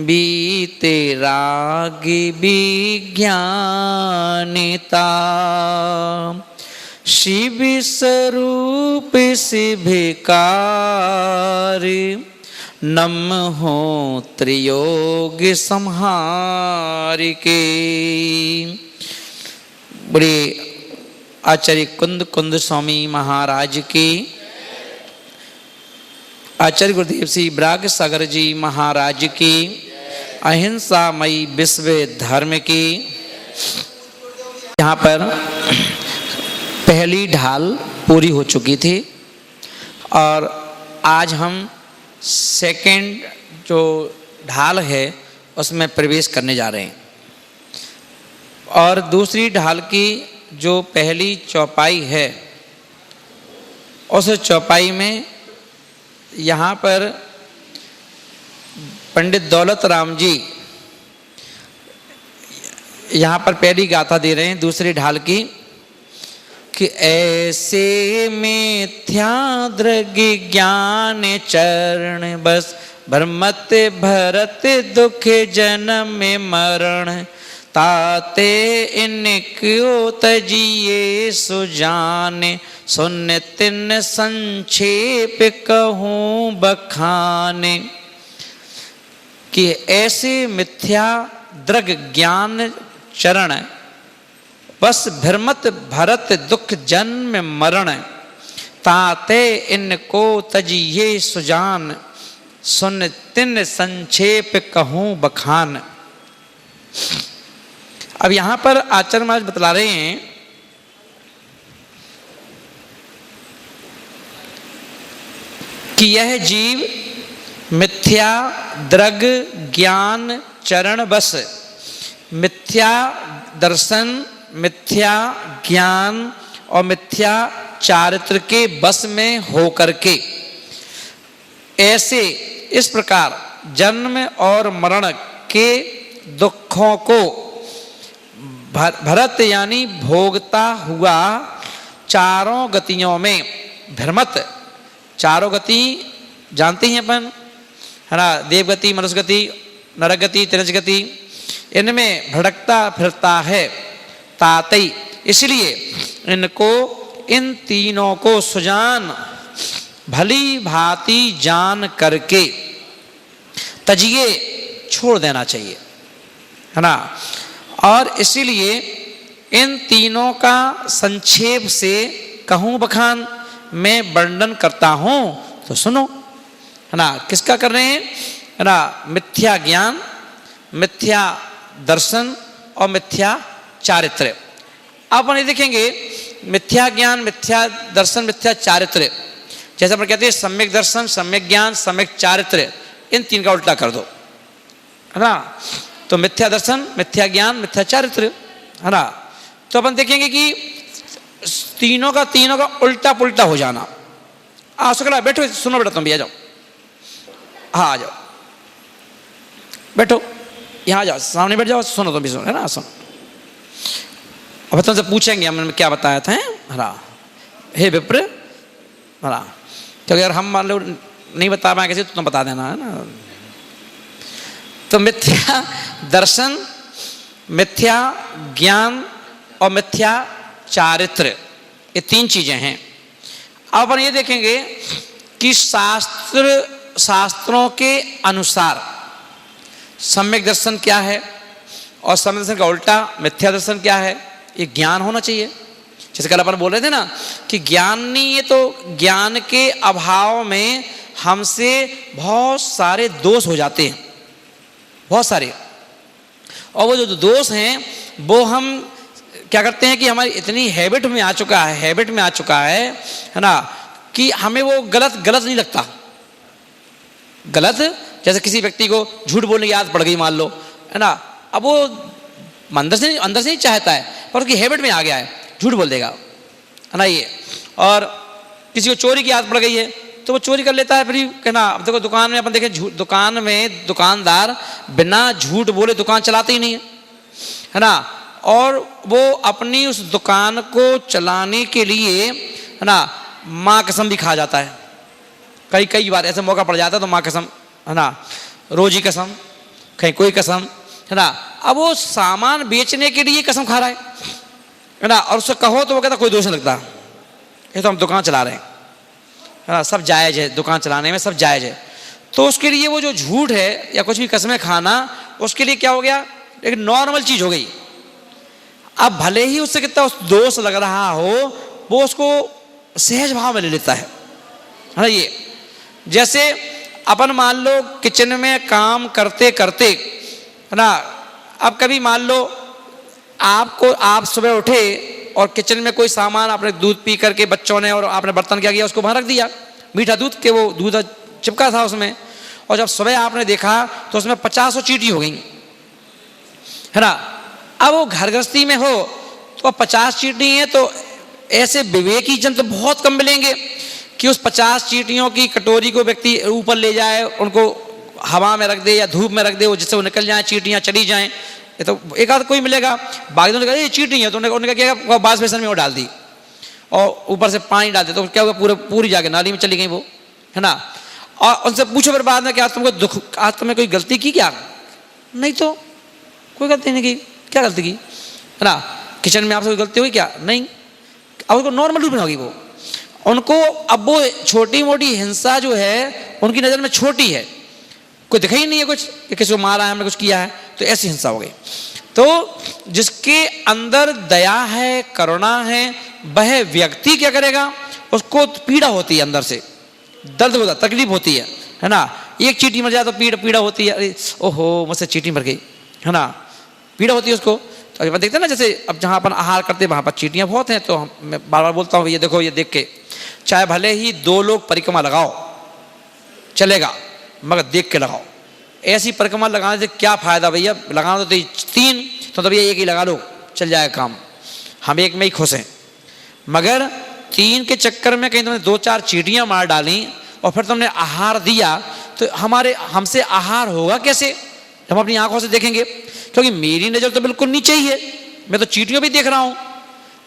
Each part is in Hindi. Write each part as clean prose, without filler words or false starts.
बीते रागी विज्ञानिता, शिव स्वरूप शिभिकारी, नम हो त्रियोग संहार के। बड़े आचार्य कुंद कुंद स्वामी महाराज की, आचार्य गुरुदेव श्री ब्राग सागर जी महाराज की, अहिंसामयी विश्व धर्म की। यहाँ पर पहली ढाल पूरी हो चुकी थी और आज हम सेकंड जो ढाल है उसमें प्रवेश करने जा रहे हैं। और दूसरी ढाल की जो पहली चौपाई है उस चौपाई में यहाँ पर पंडित दौलत राम जी यहाँ पर पहली गाथा दे रहे हैं दूसरी ढाल की कि ऐसे मिथ्या दृग ज्ञान चरण बस भ्रमत भरत दुख जन्म में मरण, ताते इनको तजिए सुजाने, सुन तिन संक्षेप कहूँ बखाने। कि ऐसे मिथ्या दृग ज्ञान चरण बस भ्रमत भरत दुख जन्म मरण, ताते इनको तजिए सुजान, सुन तिन संक्षेप कहूँ बखान। अब यहाँ पर आचार्य महाराज बतला रहे हैं कि यह जीव मिथ्या दृग ज्ञान चरण बस, मिथ्या दर्शन, मिथ्या ज्ञान और मिथ्या चारित्र के बस में होकर के ऐसे इस प्रकार जन्म और मरण के दुखों को भरत यानी भोगता हुआ चारों गतियों में भ्रमत, चारों गति जानते हैं अपन है ना, देवगति, मनुष्य गति, नरक गति, तिरज गति, इनमें भटकता फिरता है तातई, इसलिए इनको इन तीनों को सुजान भली भांति जान करके तजिए छोड़ देना चाहिए है ना। और इसीलिए इन तीनों का संक्षेप से कहूँ बखान मैं वर्णन करता हूँ तो सुनो है ना। किसका कर रहे हैं है ना, मिथ्या ज्ञान, मिथ्या दर्शन और मिथ्या चारित्र। आप अपन ये देखेंगे मिथ्या ज्ञान, मिथ्या दर्शन, मिथ्या चारित्र, जैसे अपन कहते हैं सम्यक दर्शन, सम्यक ज्ञान, सम्यक चारित्र, इन तीन का उल्टा कर दो है ना। तो मिथ्या दर्शन, मिथ्या ज्ञान, मिथ्या चारित्र है ना। तो अपन देखेंगे कि तीनों का उल्टा पुल्टा हो जाना। आ शुक्ला बैठो, सुनो बेटा तुम भी आ जाओ, हाँ आ जाओ, बैठो यहाँ जाओ, सामने बैठ जाओ, सुनो तुम भी सुनो है ना, सुनो। अब तुमसे पूछेंगे हमने क्या बताया था हरा, हे विप्र हरा, तो अगर हम मान लो नहीं बता पाए किसी तो तुम बता देना है ना। तो मिथ्या दर्शन, मिथ्या ज्ञान और मिथ्या चारित्र, ये तीन चीजें हैं। अब अपन ये देखेंगे कि शास्त्रों के अनुसार सम्यक दर्शन क्या है और सम्यक दर्शन का उल्टा मिथ्या दर्शन क्या है, ये ज्ञान होना चाहिए। जैसे कल अपन बोल रहे थे ना कि ज्ञान नहीं, ये तो ज्ञान के अभाव में हमसे बहुत सारे दोष हो जाते हैं, बहुत सारे। और वो जो दोष हैं वो हम क्या करते हैं कि हमारी इतनी हैबिट में आ चुका है ना, कि हमें वो गलत नहीं लगता। गलत जैसे किसी व्यक्ति को झूठ बोलने की आदत पड़ गई मान लो है ना, अब वो अंदर से नहीं चाहता है पर उसकी हैबिट में आ गया है, झूठ बोल देगा है ना ये। और किसी को चोरी की आदत पड़ गई है तो वो चोरी कर लेता है। फिर कहना अब देखो दुकान में अपन देखें, दुकान में दुकानदार बिना झूठ बोले दुकान चलाते ही नहीं है ना। और वो अपनी उस दुकान को चलाने के लिए है ना माँ कसम भी खा जाता है। कई बार ऐसा मौका पड़ जाता है तो माँ कसम है ना, रोजी कसम, कहीं कोई कसम, है ना। अब वो सामान बेचने के लिए कसम खा रहा है ना, और उससे कहो तो वो कहता कोई दोष नहीं लगता, ये तो हम दुकान चला रहे हैं, है ना, सब जायज़ है, दुकान चलाने में सब जायज़ है। तो उसके लिए वो जो झूठ है या कुछ भी कस्में खाना, उसके लिए क्या हो गया, एक नॉर्मल चीज़ हो गई। अब भले ही उससे कितना दोष लग रहा हो, वो उसको सहज भाव में ले लेता है ना। ये जैसे अपन मान लो किचन में काम करते करते, है ना, अब कभी मान लो आप सुबह उठे और किचन में कोई सामान आपने दूध पी करके बच्चों ने, और आपने बर्तन क्या किया, उसको वहाँ रख दिया, मीठा दूध के वो दूध चिपका था उसमें, और जब सुबह आपने देखा तो उसमें 50 चींटी हो गई, है ना। अब वो घर गृहस्थी में हो तो 50 चींटी हैं, तो ऐसे विवेकी जन तो बहुत कम मिलेंगे कि उस 50 चींटियों की कटोरी को व्यक्ति ऊपर ले जाए, उनको हवा में रख दे या धूप में रख दे, वो जिससे वो निकल जाए, चींटियाँ चली जाएं। ये तो एक आध कोई मिलेगा। बाकी तो ये चींटी है, तो उन्होंने क्या किया, बास बेसन में वो डाल दी और ऊपर से पानी डाल दे, तो क्या होगा, पूरी जाके नाली में चली गई वो, है ना। और उनसे पूछो फिर बाद में कि आज तुमको दुख, आज तुमने कोई गलती की क्या? नहीं तो कोई गलती नहीं की। क्या गलती की, है ना, किचन में आपसे कोई गलती हुई क्या? नहीं। अब उसको नॉर्मल रूप में होगी वो, उनको अब वो छोटी मोटी हिंसा जो है उनकी नज़र में छोटी है, कोई दिखा ही नहीं है कुछ कि किसी को मारा है, हमने कुछ किया है, तो ऐसी हिंसा हो गई। तो जिसके अंदर दया है, करुणा है, वह व्यक्ति क्या करेगा, उसको पीड़ा होती है, अंदर से दर्द होता, तकलीफ होती है ना। एक चींटी मर जाए तो पीड़ा होती है, अरे ओहो मुझसे चींटी मर गई, है ना, पीड़ा होती है उसको। तो अपन देखते हैं ना, जैसे अब जहाँ अपन आहार करते हैं वहाँ पर चींटियाँ बहुत हैं, तो मैं बार बार बोलता हूँ ये देखो, ये देख के, चाहे भले ही 2 लोग परिक्रमा लगाओ चलेगा, मगर देख के लगाओ। ऐसी परिक्रमा लगाने से क्या फ़ायदा भैया, लगाना तो 3, तो तभी एक ही लगा लो, चल जाएगा काम, हम एक में ही खुश हैं। मगर 3 के चक्कर में कहीं तुमने 2-4 चींटियाँ मार डाली और फिर तुमने आहार दिया, तो हमसे आहार होगा कैसे, हम अपनी आंखों से देखेंगे, क्योंकि मेरी नज़र तो बिल्कुल नीचे ही है, मैं तो चींटियों भी देख रहा हूँ।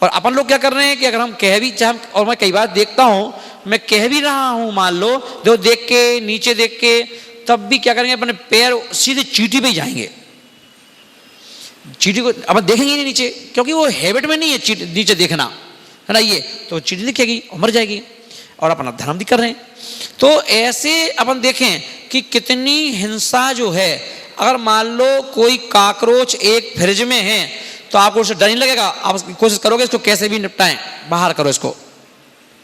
और अपन लोग क्या कर रहे हैं कि अगर हम कह भी चाहे, और मैं कई बार देखता हूँ, मैं कह भी रहा हूँ, मान लो जो देख के नीचे देख के, तब भी क्या करेंगे, अपने पैर सीधे चींटी पे ही जाएंगे, चींटी को अब देखेंगे नहीं नीचे, क्योंकि वो हैबिट में नहीं है नीचे देखना, है ना। ये तो चींटी दिखेगी और मर जाएगी, और अपना धर्म भी कर रहे हैं। तो ऐसे अपन देखें कि कितनी हिंसा जो है, अगर मान लो कोई काकरोच एक फ्रिज में है तो आपको उससे डर नहीं लगेगा, आप कोशिश करोगे इसको कैसे भी निपटाएं, बाहर करो इसको,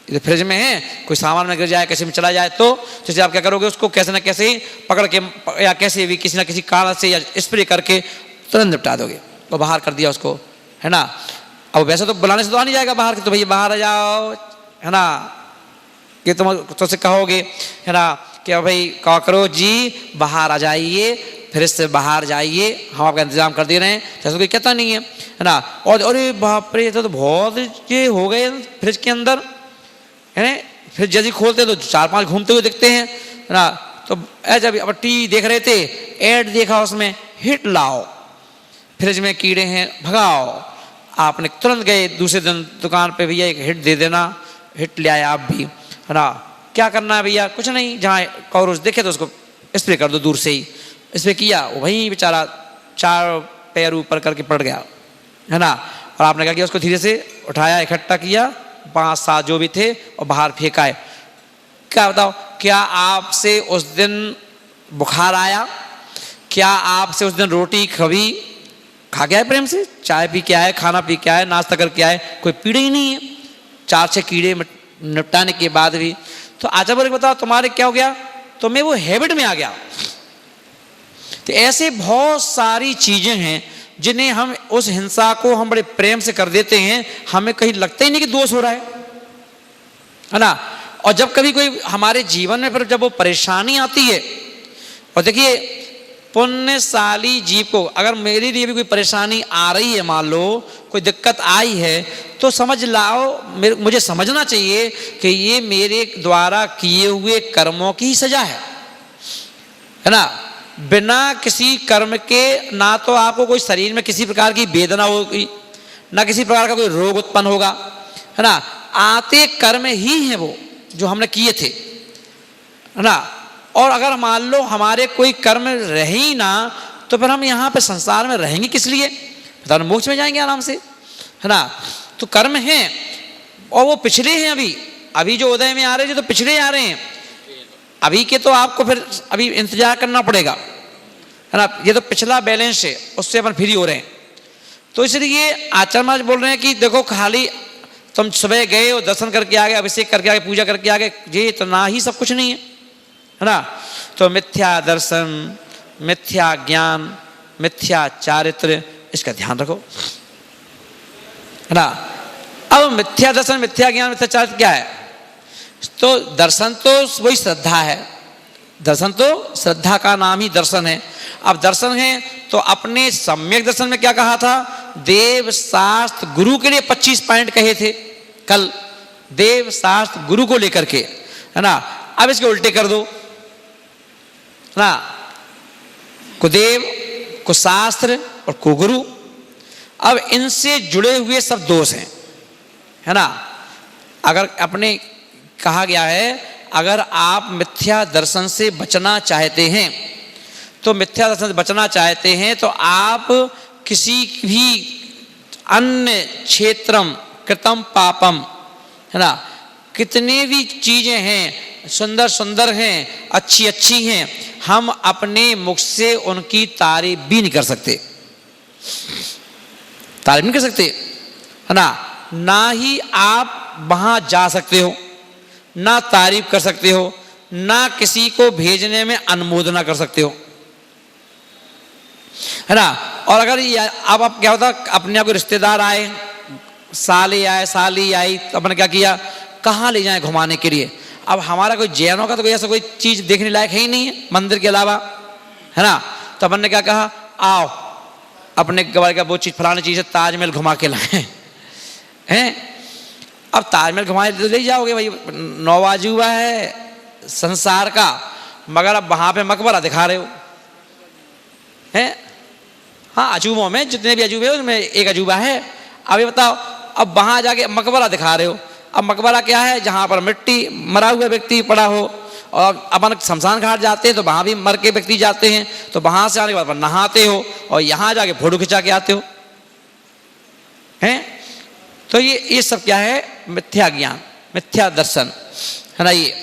ये फ्रिज में है, कोई सामान में गिर जाए, कैसे में चला जाए, तो जैसे आप क्या करोगे, उसको कैसे ना कैसे ही पकड़ के या कैसे भी किसी ना किसी कारण से या स्प्रे करके तुरंत निपटा दोगे, तो बाहर कर दिया उसको, है ना। अब वैसे तो बुलाने से तो आ नहीं जाएगा बाहर, तो भैया बाहर आ जाओ, है ना, कि तुम तुमसे कहोगे, है ना, कि भाई कॉकरोच जी बाहर आ जाइए, फिर इससे बाहर जाइए, हम आपका इंतजाम कर दे रहे हैं, जैसे कोई कहता नहीं है ना। और अरे बाप रे, तो बहुत ये हो गए फ्रिज के अंदर, है ना, फ्रिज जैसे खोलते तो 4-5 घूमते हुए दिखते हैं, है ना। तो ऐसा अब टीवी देख रहे थे, ऐड देखा उसमें, हिट लाओ, फ्रिज में कीड़े हैं भगाओ, आपने तुरंत गए दूसरे दिन दुकान पे, भैया एक हिट दे देना, हिट ले आए आप भी, है ना। क्या करना है भैया, कुछ नहीं, जहाँ कॉकरोच देखे तो उसको स्प्रे कर दो, दूर से ही स्प्रे किया, वहीं बेचारा 4 पैर ऊपर करके पड़ गया, है ना। और आपने क्या किया, उसको धीरे से उठाया, इकट्ठा किया, 5-7 जो भी थे, और बाहर फेंकाए। क्या बताओ, क्या आपसे उस दिन बुखार आया, क्या आपसे उस दिन रोटी कभी खा के आए प्रेम से, चाय पी के आए, खाना पी के आए, नाश्ता करके आए, कोई पीड़ा ही नहीं है, 4-6 कीड़े निपटाने के बाद भी। तो आचा बोले बताओ तुम्हारे क्या हो गया, तो मैं वो हैबिट में आ गया। तो ऐसे बहुत सारी चीजें हैं जिन्हें हम, उस हिंसा को हम बड़े प्रेम से कर देते हैं, हमें कहीं लगता ही नहीं कि दोष हो रहा है ना। और जब कभी कोई हमारे जीवन में फिर जब वो परेशानी आती है, और देखिए पुण्यशाली जीव को अगर मेरे लिए भी कोई परेशानी आ रही है, मान लो कोई दिक्कत आई है, तो समझ लाओ, मुझे समझना चाहिए कि ये मेरे द्वारा किए हुए कर्मों की सजा है ना। बिना किसी कर्म के ना तो आपको कोई शरीर में किसी प्रकार की वेदना होगी, ना किसी प्रकार का कोई रोग उत्पन्न होगा, है ना। आते कर्म ही हैं वो जो हमने किए थे, है ना। और अगर मान लो हमारे कोई कर्म रहे ही ना, तो फिर हम यहाँ पे संसार में रहेंगे किस लिए? पता नहीं मोक्ष में जाएंगे आराम से, है ना। तो कर्म हैं और वो पिछले हैं, अभी जो उदय में आ रहे हैं जो तो पिछले आ रहे हैं, अभी के तो आपको फिर अभी इंतजार करना पड़ेगा, है ना। ये तो पिछला बैलेंस है, उससे अपन फ्री हो रहे हैं। तो इसलिए आचार्य महाराज बोल रहे हैं कि देखो खाली तुम सुबह गए और दर्शन करके आ गए, अभिषेक करके आ गए, पूजा करके आ गए, ये तो ना ही सब कुछ नहीं है ना। तो मिथ्या दर्शन, मिथ्या ज्ञान, मिथ्या चारित्र, इसका ध्यान रखो, है ना। अब मिथ्या दर्शन, मिथ्या ज्ञान, मिथ्या चारित्र क्या है? तो दर्शन तो वही श्रद्धा है, दर्शन तो श्रद्धा का नाम ही दर्शन है। अब दर्शन है तो अपने सम्यक दर्शन में क्या कहा था? देव शास्त्र गुरु के लिए 25 पॉइंट कहे थे कल, देव शास्त्र गुरु को लेकर के, है ना। अब इसके उल्टे कर दो ना, कुदेव, कुशास्त्र और कुगुरु। अब इनसे जुड़े हुए सब दोष हैं, है ना। अगर अपने कहा गया है अगर आप मिथ्या दर्शन से बचना चाहते हैं, तो मिथ्या दर्शन से बचना चाहते हैं तो आप किसी भी अन्य क्षेत्रम कृतम पापम, है ना, कितने भी चीजें हैं सुंदर सुंदर हैं, अच्छी अच्छी हैं, हम अपने मुख से उनकी तारीफ भी नहीं कर सकते, तारीफ नहीं कर सकते, है ना। ना ही आप वहां जा सकते हो, ना तारीफ कर सकते हो, ना किसी को भेजने में अनुमोदना कर सकते हो, है ना। और अगर अब आप क्या होता, अपने आप को रिश्तेदार आए, साले आए, साली आई, तो अपन क्या किया, कहाँ ले जाएं घुमाने के लिए? अब हमारा कोई जैनों का तो कोई ऐसा कोई चीज देखने लायक है ही नहीं है मंदिर के अलावा, है ना। तो अपन ने क्या कहा, आओ अपने गवार का वो चीज फलानी चीज है, ताजमहल घुमा के लाए हैं। अब ताजमहल घुमाए तो ले जाओगे भाई, नौवाजुबा है संसार का, मगर अब वहां पे मकबरा दिखा रहे हो, हैं। हाँ, अजूबों में जितने भी अजूबे हैं उसमें एक अजूबा है। अब ये बताओ, अब वहां जाके मकबरा दिखा रहे हो। अब मकबरा क्या है? जहां पर मिट्टी, मरा हुआ व्यक्ति पड़ा हो। और अपन शमशान घाट जाते हैं तो वहां भी मर के व्यक्ति जाते हैं, तो वहां से आने के बाद नहाते हो और यहाँ जाके फोटो खिंचा के आते हो, हैं। तो ये सब क्या है? मिथ्या ज्ञान, मिथ्या दर्शन, है ना। ये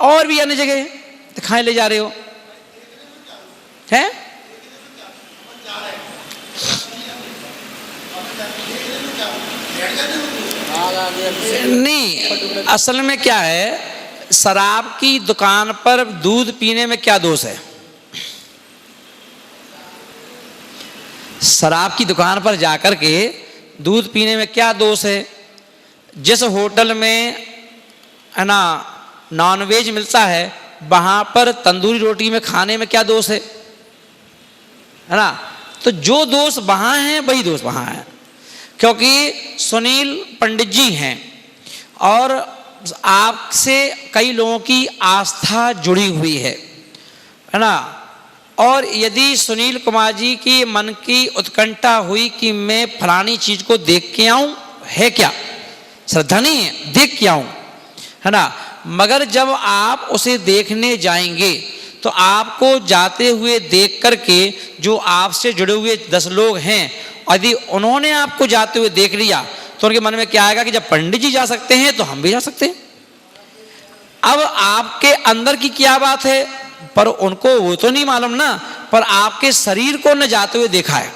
और भी अन्य जगह दिखाए ले जा रहे हो, हैं। नहीं, असल में क्या है, शराब की दुकान पर दूध पीने में क्या दोष है? शराब की दुकान पर जाकर के दूध पीने में क्या दोष है? जिस होटल में, है ना, नॉनवेज मिलता है, वहां पर तंदूरी रोटी में खाने में क्या दोष है ना। तो जो दोष वहां है वही दोष वहां है, क्योंकि सुनील पंडित जी हैं और आपसे कई लोगों की आस्था जुड़ी हुई है ना। और यदि सुनील कुमार जी की मन की उत्कंठा हुई कि मैं फलानी चीज को देख के आऊं, है क्या? श्रद्धा नहीं है, देख के आऊं, है ना। मगर जब आप उसे देखने जाएंगे तो आपको जाते हुए देख करके जो आपसे जुड़े हुए 10 लोग हैं, यदि उन्होंने आपको जाते हुए देख लिया तो उनके मन में क्या आएगा कि जब पंडित जी जा सकते हैं तो हम भी जा सकते हैं। अब आपके अंदर की क्या बात है, पर उनको वो तो नहीं मालूम ना, पर आपके शरीर को न जाते हुए देखा है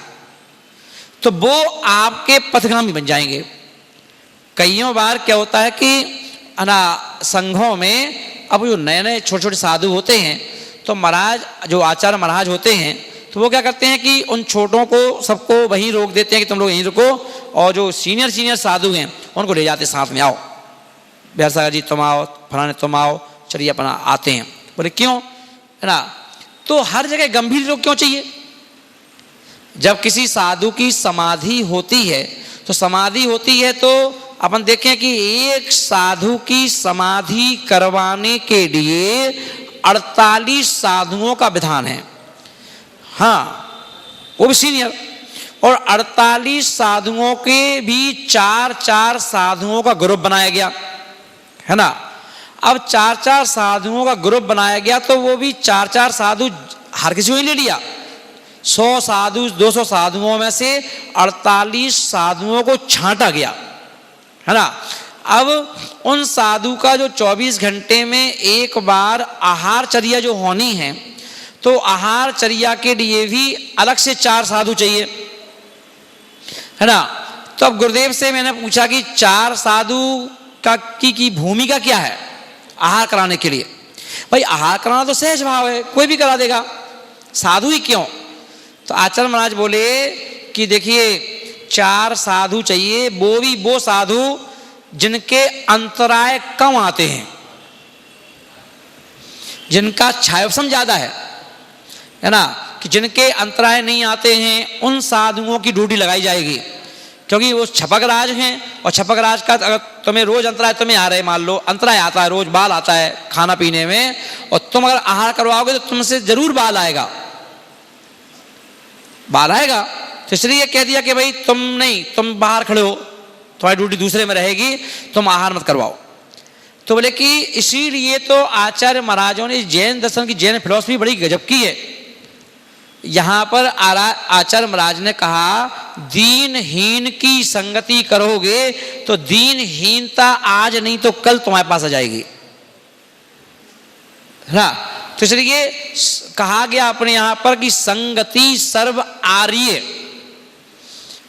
तो वो आपके पथगामी बन जाएंगे। कईयों बार क्या होता है कि ना संघों में अब जो नए नए छोटे छोटे साधु होते हैं तो महाराज, जो आचार्य महाराज होते हैं, तो वो क्या करते हैं कि उन छोटों को सबको वहीं रोक देते हैं कि तुम लोग यहीं रुको, और जो सीनियर साधु हैं उनको ले जाते साथ में, आओ बिहार जी तुम आओ, फलाने तुम आओ, चलिए अपना आते हैं। बोले क्यों, है ना। तो हर जगह गंभीर लोग क्यों चाहिए? जब किसी साधु की समाधि होती है तो समाधि होती है तो अपन देखें कि एक साधु की समाधि करवाने के लिए 48 साधुओं का विधान है। हाँ, वो भी सीनियर, और 48 साधुओं के भी 4 साधुओं का ग्रुप बनाया गया, है ना। अब 4 साधुओं का ग्रुप बनाया गया तो वो भी 4 साधु हर किसी को ही ले लिया, 100 साधु 200 साधुओं में से 48 साधुओं को छांटा गया, है ना। अब उन साधु का जो 24 घंटे में एक बार आहार चर्या जो होनी है, तो आहार चर्या के लिए भी अलग से 4 साधु चाहिए, है ना। तो अब गुरुदेव से मैंने पूछा कि 4 साधु की भूमिका क्या है आहार कराने के लिए। भाई आहार कराना तो सहज भाव है, कोई भी करा देगा, साधु ही क्यों। तो आचार्य महाराज बोले कि देखिए 4 साधु चाहिए, वो भी वो साधु जिनके अंतराय कम आते हैं, जिनका क्षायोपशम ज्यादा है ना, कि जिनके अंतराय नहीं आते हैं उन साधुओं की ड्यूटी लगाई जाएगी। क्योंकि वो छपक राज हैं, और छपक राज का अगर तुम्हें रोज अंतराय तुम्हें आ रहे, मान लो अंतराय आता है, रोज बाल आता है खाना पीने में, और तुम अगर आहार करवाओगे तो तुमसे जरूर बाल आएगा, बाल आएगा। तो इसलिए कह दिया कि भाई तुम नहीं, तुम बाहर खड़े हो, तुम्हारी ड्यूटी दूसरे में रहेगी, तुम आहार मत करवाओ। तो बोले कि इसीलिए तो आचार्य महाराजों ने जैन दर्शन की, जैन फिलॉसफी बड़ी गजब की है। यहां पर आचार्य महाराज ने कहा दीनहीन की संगति करोगे तो दीनहीनता आज नहीं तो कल तुम्हारे पास आ जाएगी, है। तो इसलिए कहा गया अपने यहां पर कि संगति सर्व आर्य,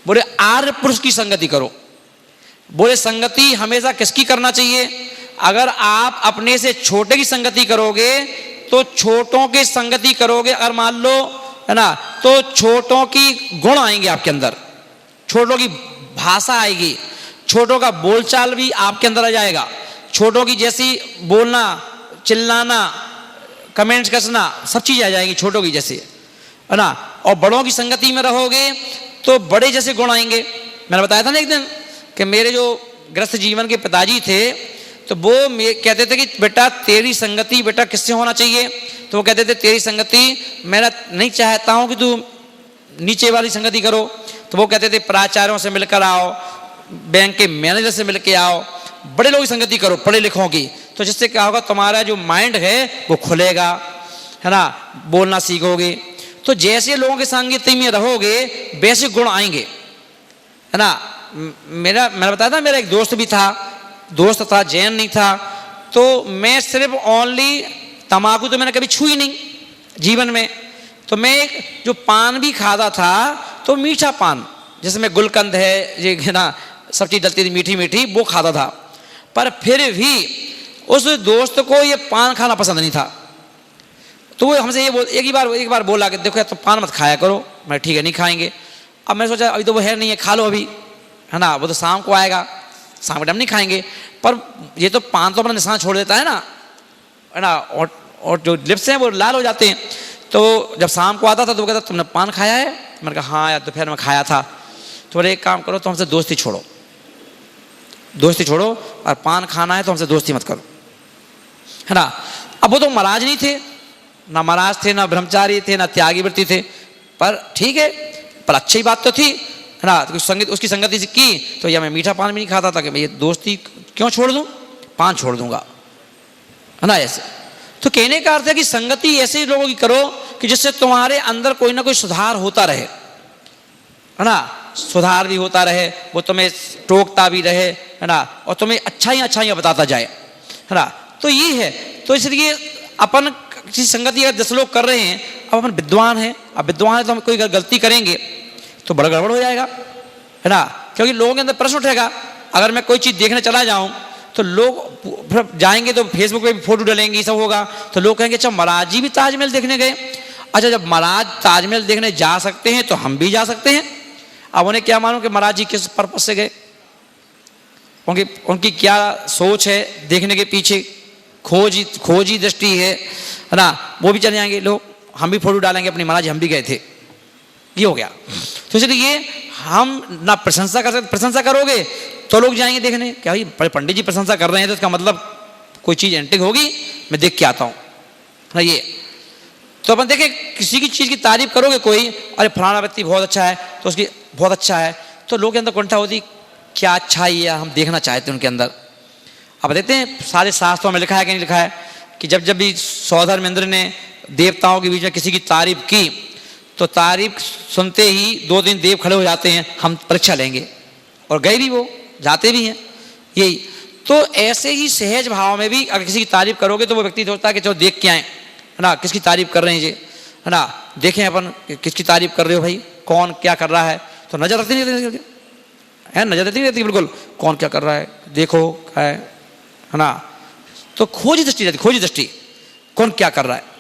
बोले आर्य पुरुष की संगति करो। बोले संगति हमेशा किसकी करना चाहिए, अगर आप अपने से छोटे की संगति करोगे तो छोटों की संगति करोगे, अगर मान लो, है ना, तो छोटों की गुण आएंगे आपके अंदर, छोटों की भाषा आएगी, छोटों का बोलचाल भी आपके अंदर आ जाएगा, छोटों की जैसी बोलना, चिल्लाना, कमेंट्स कसना, सब चीजें आ जाएंगी छोटों की जैसी, है ना। और बड़ों की संगति में रहोगे तो बड़े जैसे गुण आएंगे। मैंने बताया था ना एक दिन कि मेरे जो गृहस्थ जीवन के पिताजी थे, तो वो कहते थे कि बेटा तेरी संगति बेटा किससे होना चाहिए, तो वो कहते थे तेरी संगति मैं नहीं चाहता हूं कि तू नीचे वाली संगति करो, तो वो कहते थे प्राचार्यों से मिलकर आओ, बैंक के मैनेजर से मिलकर आओ, बड़े लोगों की संगति करो, पढ़े लिखों की, तो जिससे क्या होगा तुम्हारा जो माइंड है वो खुलेगा, है ना, बोलना सीखोगे। तो जैसे लोगों की संगति में रहोगे वैसे गुण आएंगे, है ना। मैंने बताया था मेरा एक दोस्त भी था, दोस्त था जैन नहीं था, तो मैं सिर्फ ओनली तंबाकू तो मैंने कभी छुई नहीं जीवन में, तो मैं जो पान भी खाता था तो मीठा पान, जिसमें गुलकंद है, ये है ना, सब चीज डलती थी मीठी मीठी, वो खाता था। पर फिर भी उस दोस्त को ये पान खाना पसंद नहीं था, तो वो हमसे ये एक बार बोला कि देखो तो पान मत खाया करो। मैं ठीक है नहीं खाएंगे। अब मैंने सोचा अभी तो वो है नहीं है, खा लो अभी, है ना, वो तो शाम को आएगा, शाम के टाइम नहीं खाएंगे। पर ये तो पान तो अपना निशान छोड़ देता है ना, और जो लिप्स हैं वो लाल हो जाते हैं। तो जब शाम को आता था तो वो कहता तुमने पान खाया है, मैंने कहा हाँ यार दोपहर में खाया था। तो बोले एक काम करो, तो हमसे दोस्ती छोड़ो, दोस्ती छोड़ो, और पान खाना है तो हमसे दोस्ती मत करो, है ना। अब वो तो महाराज नहीं थे, ना महाराज थे, ना ब्रह्मचारी थे, ना त्यागी वृत्ति थे, पर ठीक है, पर अच्छी बात तो थी, है ना। तो उसकी संगति से की तो या मैं मीठा पान भी नहीं खाता था कि मैं ये दोस्ती क्यों छोड़ दूं, पान छोड़ दूंगा, है ना। ऐसे तो कहने का अर्थ है कि संगति ऐसे लोगों की करो कि जिससे तुम्हारे अंदर कोई ना कोई सुधार होता रहे, है ना, सुधार भी होता रहे, वो तुम्हें टोकता भी रहे, है ना, और तुम्हें अच्छाइयाँ बताता जाए, है ना। तो ये है, तो इसलिए अपन किसी संगति अगर 10 लोग कर रहे हैं, अब अपन विद्वान हैं, अब विद्वान है तो हम कोई गलती करेंगे तो बड़ा गड़बड़ हो जाएगा, है ना। क्योंकि लोगों के अंदर प्रश्न उठेगा, अगर मैं कोई चीज़ देखने चला जाऊं तो लोग फिर जाएंगे तो फेसबुक पे भी फोटो डालेंगे, ये सब होगा, तो लोग कहेंगे अच्छा महाराज जी भी ताजमहल देखने गए। अच्छा जब महाराज ताजमहल देखने जा सकते हैं तो हम भी जा सकते हैं। अब उन्हें क्या मालूम कि महाराज जी किस पर्पज से गए, उनकी क्या सोच है देखने के पीछे, खोजी दृष्टि है ना, वो भी चले जाएंगे लोग, हम भी फोटो डालेंगे अपनी महाराज हम भी गए थे, ये हो गया। तो इसलिए हम ना प्रशंसा कर सकते, प्रशंसा करोगे तो लोग जाएंगे देखने, क्या भाई पंडित जी प्रशंसा कर रहे हैं तो इसका मतलब कोई चीज़ एंटिक होगी, मैं देख के आता हूँ ना। ये तो अपन देखें किसी की चीज़ की तारीफ करोगे, कोई अरे फलाना व्यक्ति बहुत अच्छा है तो उसकी बहुत अच्छा है, तो लोगों के अंदर कुंठा होती क्या अच्छा ही है, हम देखना चाहते हैं उनके अंदर। अब देखते हैं सारे शास्त्रों में लिखा है कि नहीं लिखा है कि जब भी सौधर्म इंद्र ने देवताओं के बीच में किसी की तारीफ की तो तारीफ सुनते ही 2 दिन देव खड़े हो जाते हैं, हम परीक्षा लेंगे, और गए भी, वो जाते भी हैं। यही तो ऐसे ही सहज भाव में भी अगर किसी की तारीफ करोगे तो वो व्यक्ति सोचता है कि चलो देख के आए, है ना, किसकी तारीफ कर रहे हैं ये, है ना, देखें अपन किसकी तारीफ कर रहे हो भाई, कौन क्या कर रहा है। तो नजर रखती नहीं रहती है, नजर रहती नहीं रहती बिल्कुल, कौन क्या कर रहा है देखो है ना। तो खोजी दृष्टि रहती, खोजी दृष्टि, कौन क्या कर रहा है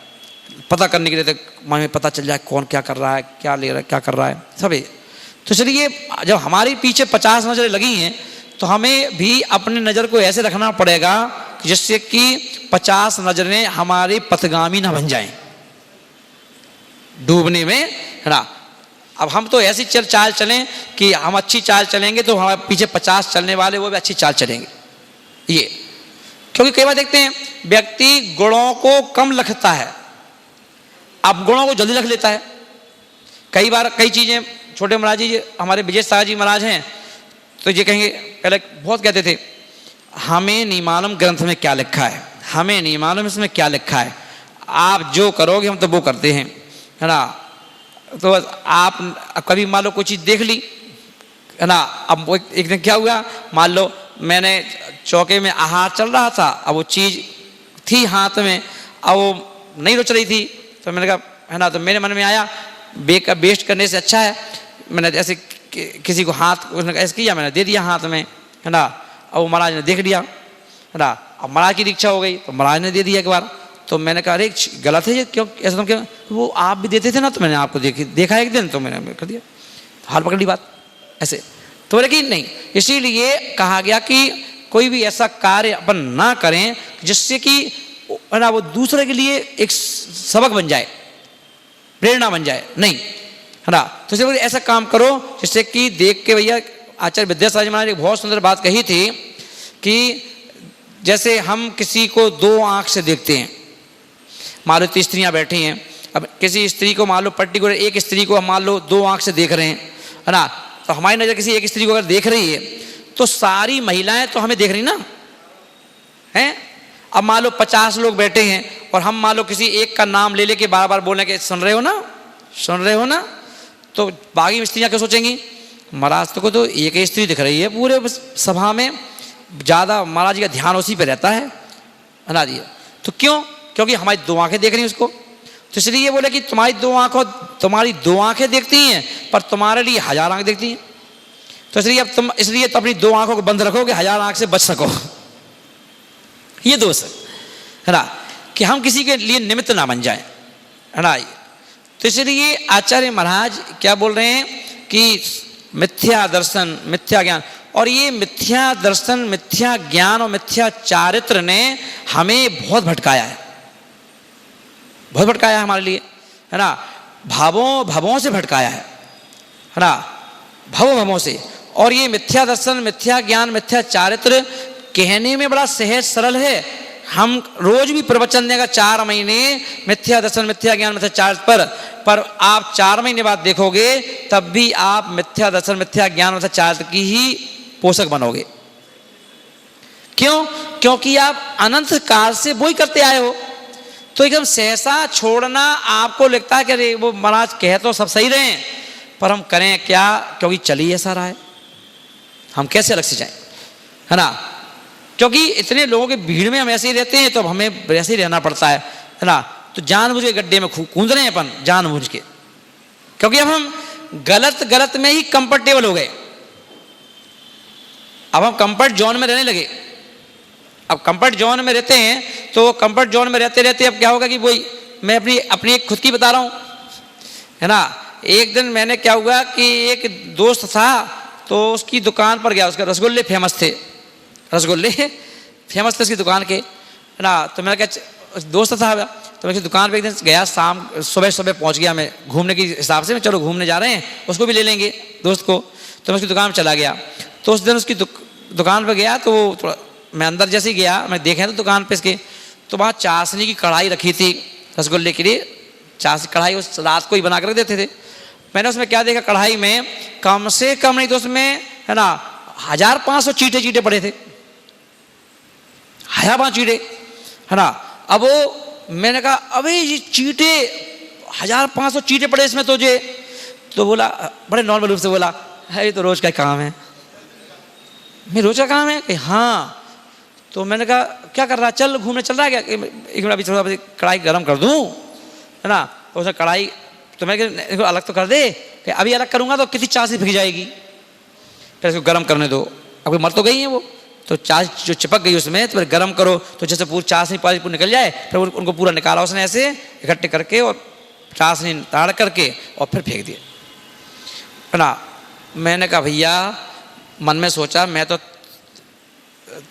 पता करने के लिए, मन में पता चल जाए कौन क्या कर रहा है, क्या ले रहा है, क्या कर रहा है सभी। तो चलिए जब हमारे पीछे 50 नजरें लगी हैं तो हमें भी अपने नज़र को ऐसे रखना पड़ेगा जिससे कि 50 नजरें हमारे पथगामी ना बन जाएं डूबने में, है ना। अब हम तो ऐसी चाल चलें कि हम अच्छी चाल चलेंगे तो हमारे पीछे 50 चलने वाले वो भी अच्छी चाल चलेंगे। ये क्योंकि कई बार देखते हैं व्यक्ति गुणों को कम रखता है, अब गुणों को जल्दी रख लेता है। कई बार कई चीज़ें, छोटे महाराज जी हमारे विजय सागर जी महाराज हैं तो ये कहेंगे, पहले बहुत कहते थे हमें नहीं मालूम ग्रंथ में क्या लिखा है, हमें नहीं मालूम इसमें क्या लिखा है, आप जो करोगे हम तो वो करते हैं, है ना। तो आप कभी मान लो कोई चीज़ देख ली, है ना, अब वो एक दिन क्या हुआ, मान लो मैंने चौके में आहार चल रहा था, अब वो चीज़ थी हाथ में, अब वो नहीं रुच रही थी, तो मैंने कहा, है ना, तो मेरे मन में आया वेस्ट करने से अच्छा है, मैंने ऐसे किसी को हाथ उसने ऐसे किया, मैंने दे दिया हाथ में, है ना। अब वो महाराज ने देख लिया, है ना, अब महाराज की दीक्षा हो गई तो महाराज ने दे दिया एक बार। तो मैंने कहा अरे गलत है ये, क्यों ऐसा तुम, क्यों, वो आप भी देते थे ना, तो मैंने आपको देखा एक दिन तो मैंने कर दिया, हाल पकड़ ली बात ऐसे। तो बोले कि नहीं, इसीलिए कहा गया कि कोई भी ऐसा कार्य अपन ना करें जिससे कि, है ना, वो दूसरे के लिए एक सबक बन जाए, प्रेरणा बन जाए, नहीं, है ना। तो इसलिए ऐसा काम करो जिससे कि देख के, भैया आचार्य विद्यासागर महाराज ने एक बहुत सुंदर बात कही थी कि जैसे हम किसी को 2 आंख से देखते हैं, मान लो 3 स्त्रियाँ बैठी हैं, अब किसी स्त्री को मान लो पर्टिकुलर एक स्त्री को हम मान लो 2 आंख से देख रहे हैं, है ना, तो हमारी नज़र किसी एक स्त्री को अगर देख रही है तो सारी महिलाएं तो हमें देख रही ना हैं। अब मान लो 50 लोग बैठे हैं और हम मान लो किसी एक का नाम ले लेके बार बार बोलने के सुन रहे हो ना, सुन रहे हो ना, तो बाकी स्त्रियाँ क्या सोचेंगी, महाराज को तो एक ही स्त्री दिख रही है पूरे सभा में, ज़्यादा महाराज जी का ध्यान उसी पे रहता है ना जी। तो क्यों, क्योंकि हमारी 2 आंखें देख रही हैं उसको। तो इसलिए ये बोले कि तुम्हारी 2 आंखें देखती हैं पर तुम्हारे लिए 1000 आंख देखती हैं। तो इसलिए अब तुम इसलिए तो अपनी 2 आंखों को बंद रखोगे 1000 आंख से बच सको। ये दोष है ना, कि हम किसी के लिए निमित्त ना बन जाए, है ना। तो इसलिए आचार्य महाराज क्या बोल रहे हैं कि मिथ्या दर्शन, मिथ्या ज्ञान, और ये मिथ्या दर्शन, मिथ्या ज्ञान और मिथ्या चारित्र ने हमें बहुत भटकाया है, बहुत भटकाया है हमारे लिए, है ना। भवों से भटकाया है ना, भवों से। और ये मिथ्या दर्शन, मिथ्या ज्ञान, मिथ्या चारित्र कहने में बड़ा सहज सरल है, हम रोज भी प्रवचन देगा 4 महीने मिथ्या दर्शन, मिथ्या ज्ञान, मिथ्या चारित्र पर आप 4 महीने बाद देखोगे तब भी आप मिथ्या दर्शन, मिथ्या ज्ञान, मिथ्या चारित्र की ही पोषक बनोगे। क्यों, क्योंकि आप अनंत काल से वही करते आए हो। तो एकदम सहसा छोड़ना आपको लगता है कि अरे वो महाराज कह तो सब सही रहे हैं पर हम करें क्या, क्योंकि चली ऐसा रहा है, हम कैसे अलग से जाएं, है ना। क्योंकि इतने लोगों के भीड़ में हम ऐसे ही रहते हैं तो हमें ऐसे ही रहना पड़ता है ना। तो जानबूझ के गड्ढे में कूद रहे हैं अपन, जानबूझ के, क्योंकि अब हम गलत में ही कंफर्टेबल हो गए, अब हम कंफर्ट जोन में रहने लगे। अब कंफर्ट जोन में रहते हैं तो कंफर्ट जोन में रहते रहते अब क्या होगा कि वही मैं अपनी खुद की बता रहा हूँ, है ना। एक दिन मैंने क्या हुआ कि एक दोस्त था तो उसकी दुकान पर गया, उसके रसगुल्ले फेमस थे, रसगुल्ले फेमस थे उसकी दुकान के, है ना। तो मैंने कहा दोस्त था तो मैं दुकान पे एक दिन गया, शाम सुबह पहुंच गया मैं घूमने के हिसाब से, मैं चलो घूमने जा रहे हैं उसको भी ले लेंगे दोस्त को। तो मैं उसकी दुकान में चला गया, तो उस दिन उसकी दुकान पर गया तो थोड़ा मैं अंदर जैसे ही गया, मैं देखा तो दुकान पे इसके तो वहाँ चाशनी की कढ़ाई रखी थी रसगुल्ले के लिए, चाशनी कढ़ाई उस रात को ही बना कर रख देते थे। मैंने उसमें क्या देखा, कढ़ाई में कम से कम नहीं तो उसमें, है ना, 1500 चीटे पड़े थे, 1500 चीटे, है ना। अब वो मैंने कहा अबे ये चीटे 1500 चीटे पड़े इसमें तुझे। तो बोला, बड़े नॉर्मल रूप से बोला, है ये तो रोज का काम है। मैं रोज का काम है कि हाँ। तो मैंने कहा क्या कर रहा है, चल घूमने चल रहा है क्या, एक मिनट अभी थोड़ा कढ़ाई गर्म कर दूँ, है ना। तो उसने कढ़ाई, तो मैं अलग तो कर दे, कि अभी अलग करूँगा तो कितनी चाशनी फिक जाएगी, फिर इसको गर्म करने दो। अब कोई मर तो गई है वो, तो चाश जो चिपक गई उसमें, तो फिर गर्म करो तो जैसे पूरी चाशनी पानी पूरी निकल जाए। फिर उनको पूरा निकाला उसने ऐसे इकट्ठे करके और चाशनी ताड़ करके और फिर फेंक दिया, है ना। मैंने कहा भैया, मन में सोचा मैं तो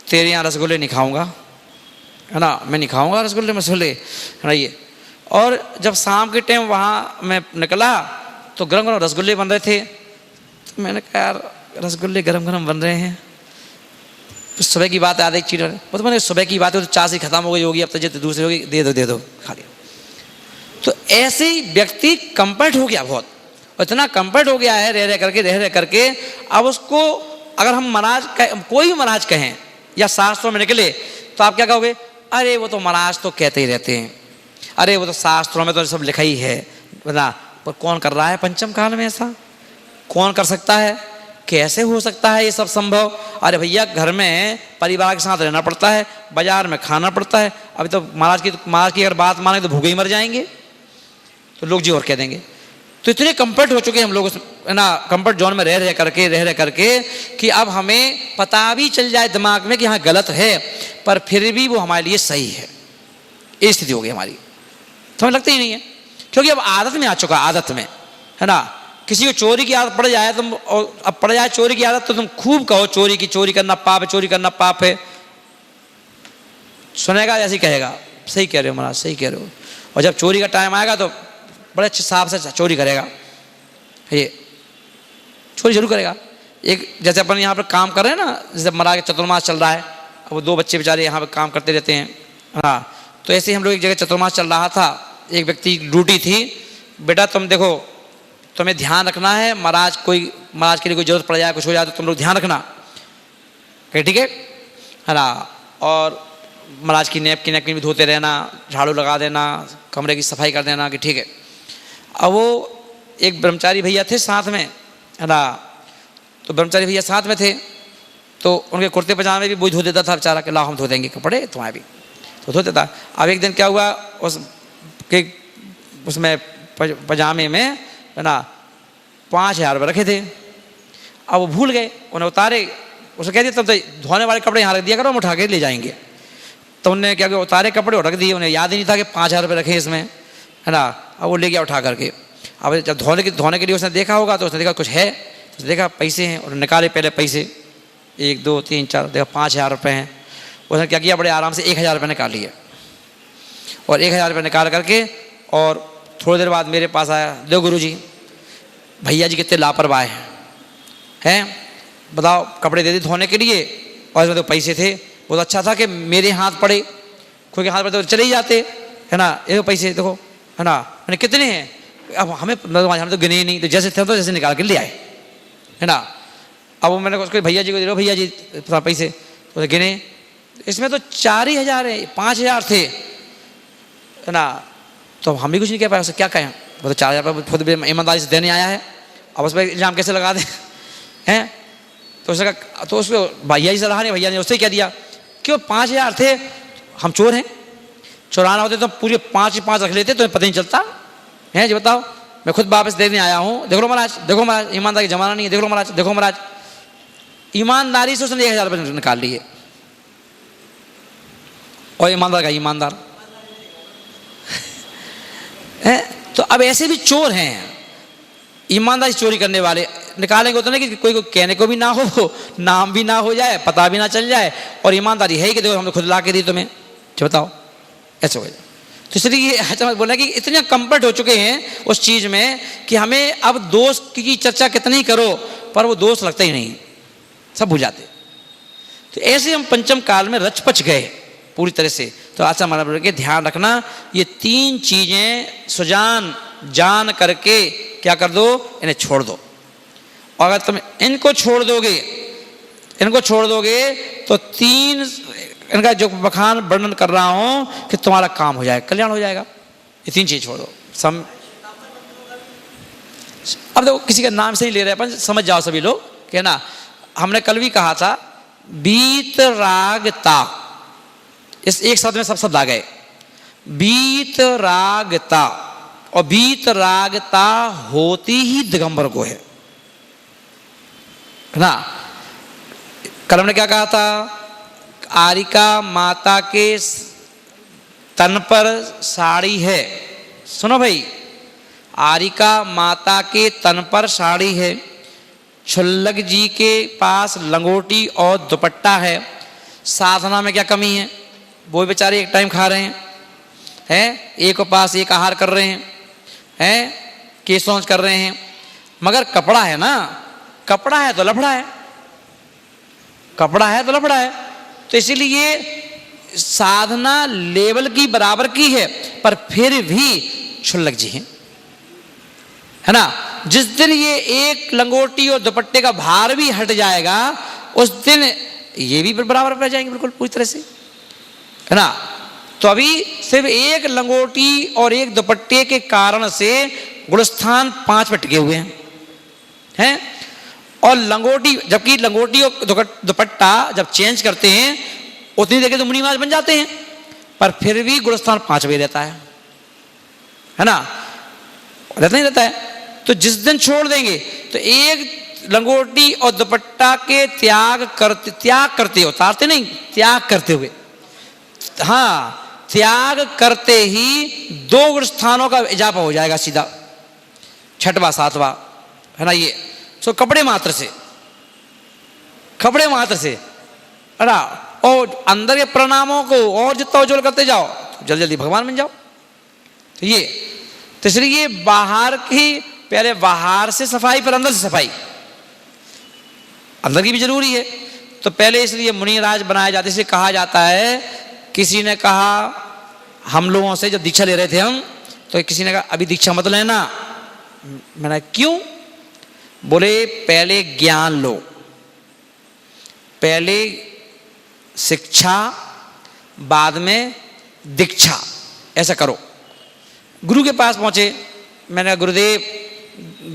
तेरे यहाँ रसगुल्ले नहीं खाऊंगा, है ना, मैं नहीं खाऊंगा रसगुल्ले मसगुल्ले, है ना ये। और जब शाम के टाइम वहाँ मैं निकला तो गरम गरम रसगुल्ले बन रहे थे। तो मैंने कहा यार रसगुल्ले गरम गरम बन रहे हैं, तो सुबह की बात याद एक चीज़, वो तो मैंने सुबह की बात है, तो चाशनी खत्म हो गई होगी, अब तो जब दूसरी होगी, दे दो खा लिया। तो ऐसे ही व्यक्ति कंफर्ट हो गया बहुत, और इतना कंफर्ट हो गया है रह रह करके। अब उसको अगर हम महाराज कोई भी महाराज कहें या शास्त्रों में निकले तो आप क्या कहोगे, अरे वो तो महाराज तो कहते ही रहते हैं, अरे वो तो शास्त्रों में तो सब लिखा ही है, बता। पर कौन कर रहा है पंचम काल में ऐसा, कौन कर सकता है, कैसे हो सकता है ये सब संभव। अरे भैया घर में परिवार के साथ रहना पड़ता है, बाजार में खाना पड़ता है। अभी तो महाराज की अगर बात माने तो भूखे ही मर जाएंगे, तो लोग जी और कह देंगे। तो इतने कंफर्ट हो चुके हैं हम लोग, है ना, कंफर्ट जोन में रह करके कि अब हमें पता भी चल जाए दिमाग में कि हाँ गलत है, पर फिर भी वो हमारे लिए सही है। ये स्थिति हो गई हमारी, तो हमें लगता ही नहीं है, क्योंकि अब आदत में आ चुका, आदत में, है ना। किसी को चोरी की आदत पड़ जाए, तुम अब पड़ जाए चोरी की आदत, तो तुम खूब कहो चोरी करना पाप है, चोरी करना पाप है। सुनेगा ऐसे ही कहेगा, सही कह रहे हो महाराज, सही कह रहे हो। और जब चोरी का टाइम आएगा तो बड़े अच्छे हिसाब से चोरी करेगा, ये चोरी जरूर करेगा। एक जैसे अपन यहाँ पर काम कर रहे हैं ना, जैसे महाराज का चतुर्मास चल रहा है, अब वो 2 बच्चे बेचारे यहाँ पर काम करते रहते हैं, हाँ। तो ऐसे ही हम लोग एक जगह चतुर्मास चल रहा था, एक व्यक्ति ड्यूटी थी, बेटा तुम देखो तुम्हें ध्यान रखना है, महाराज के लिए कोई जरूरत पड़ जाए, कुछ हो जाए तो तुम लोग ध्यान रखना, ठीक है ना। और महाराज की नैपकिन भी धोते रहना, झाड़ू लगा देना, कमरे की सफाई कर देना, कि ठीक है। अब वो एक ब्रह्मचारी भैया थे साथ में, है ना। तो ब्रह्मचारी भैया साथ में थे, तो उनके कुर्ते पजामे भी वो धो देता था बेचारा, कि लाओ हम धो देंगे कपड़े तुम्हारे भी, तो धो देता। अब एक दिन क्या हुआ, उसमें पजामे में, है ना, 5000 रुपये रखे थे। अब वो भूल गए, उन्हें उतारे, उसे कह दिया तब तो धोने वाले कपड़े यहाँ रख दिया करो, हम उठा के ले जाएंगे। तो उन्होंने क्या किया, उतारे कपड़े और रख दिए, उन्हें याद ही नहीं था कि 5000 रुपये रखे इसमें, है ना। अब वो ले गया उठा करके। अब जब धोने के लिए उसने देखा होगा, तो उसने देखा कुछ है, तो देखा पैसे हैं, और निकाले पहले पैसे, 1 2 3 4, देखा 5000 रुपये हैं। उसने क्या किया, बड़े आराम से 1000 रुपये निकाल लिए, और 1000 रुपये निकाल करके और थोड़ी देर बाद मेरे पास आया, देखो गुरुजी भैया जी कितने लापरवाह हैं, बताओ कपड़े दे दी धोने के लिए, और इसमें तो पैसे थे, बहुत अच्छा था कि मेरे हाथ पड़े, कोई के हाथ पड़े तो चले ही जाते, है ना। ये तो पैसे देखो, है ना, मैंने कितने हैं, अब हमें तो गिने ही नहीं, तो जैसे थे तो जैसे निकाल के ले आए, है ना। अब मैंने उसको भैया जी को दे दो, भैया जी पैसे, तो गिने, इसमें तो 4000 है, 5000 थे, है ना। तो हम भी कुछ नहीं कह पाए, उसे क्या कहें, वो तो 4000 रुपये खुद भी ईमानदारी से देने आया है, अब उस पर इल्जाम कैसे लगा दें, हैं। तो उसने कहा, तो उसको भैया जी से रहा नहीं, भैया ने उससे कह दिया क्यों 5000 थे, हम चोर हैं, चुराना होते तो पूरे 5 रख लेते, तो पता नहीं चलता है जी, बताओ। मैं खुद वापस देने आया हूँ, देख लो महाराज, देखो महाराज, ईमानदारी जमाना नहीं है, देख लो महाराज, देखो महाराज। ईमानदारी से उसने 1000 रुपये निकाल लिए, और ईमानदार का ईमानदार है। तो अब ऐसे भी चोर हैं, ईमानदारी चोरी करने वाले, निकालेंगे तो नहीं कि कोई को कहने को भी ना हो, नाम भी ना हो जाए, पता भी ना चल जाए, और ईमानदारी है कि देखो हमने खुद ला के दी तुम्हें, बताओ, ऐसे हो जाए। तो इसलिए ये बोला कि इतने कंफर्ट हो चुके हैं उस चीज़ में कि हमें अब दोस्त की चर्चा कितनी ही करो, पर वो दोस्त लगता ही नहीं, सब भूल जाते। तो ऐसे हम पंचम काल में रचपच गए पूरी तरह से। तो आशा हमारा के ध्यान रखना, ये 3 चीज़ें सुजान जान करके क्या कर दो, इन्हें छोड़ दो। और अगर तुम इनको छोड़ दोगे तो 3 इनका जो बखान वर्णन कर रहा हूं कि तुम्हारा काम हो जाएगा, कल्याण हो जाएगा। ये 3 चीज़ छोड़ दो, अब देखो किसी का नाम से ही ले रहे हैं अपन, समझ जाओ सभी लोग कि ना, हमने कल भी कहा था वीतरागता, इस एक शब्द में सब शब्द आ गए। वीतरागता, और वीतरागता होती ही दिगंबर को है ना। कल हमने क्या कहा था, आरिका माता के तन पर साड़ी है, सुनो भाई, आरिका माता के तन पर साड़ी है, छुल्लक जी के पास लंगोटी और दुपट्टा है। साधना में क्या कमी है, वो बेचारे एक टाइम खा रहे हैं, एक के पास एक आहार कर रहे हैं, केसौंच कर रहे हैं, मगर कपड़ा है ना, कपड़ा है तो लफड़ा है, कपड़ा है तो लफड़ा है। तो इसीलिए साधना लेवल की बराबर की है, पर फिर भी छुल्लक जी हैं, है ना। जिस दिन ये एक लंगोटी और दुपट्टे का भार भी हट जाएगा, उस दिन ये भी बराबर रह जाएंगे बिल्कुल पूरी तरह से, है ना। तो अभी सिर्फ एक लंगोटी और एक दुपट्टे के कारण से गुणस्थान 5 पे टिके हुए हैं, और लंगोटी, जबकि लंगोटी और दुपट्टा जब चेंज करते हैं उतनी देर के तो मुनिमाज बन जाते हैं, पर फिर भी गुणस्थान 5 पे रहता है ना, रहता नहीं रहता है। तो जिस दिन छोड़ देंगे तो एक लंगोटी और दुपट्टा के त्याग करते, उतारते नहीं, त्याग करते हुए, हाँ, त्याग करते ही 2 स्थानों का इजाफा हो जाएगा सीधा, 6वां 7वां, है ना। ये सो कपड़े मात्र से, कपड़े मात्र से, है ना। और अंदर के परिणामों को और जितना उज्जवल करते जाओ, जल्दी जल्दी भगवान बन जाओ। तो ये, तो इसलिए बाहर की, पहले बाहर से सफाई, फिर अंदर से सफाई, अंदर की भी जरूरी है। तो पहले इसलिए मुनिराज बनाए जाते, इसलिए कहा जाता है, किसी ने कहा हम लोगों से, जब दीक्षा ले रहे थे हम, तो किसी ने कहा अभी दीक्षा मत लेना। मैंने क्यों? बोले पहले ज्ञान लो, पहले शिक्षा, बाद में दीक्षा, ऐसा करो। गुरु के पास पहुंचे, मैंने कहा गुरुदेव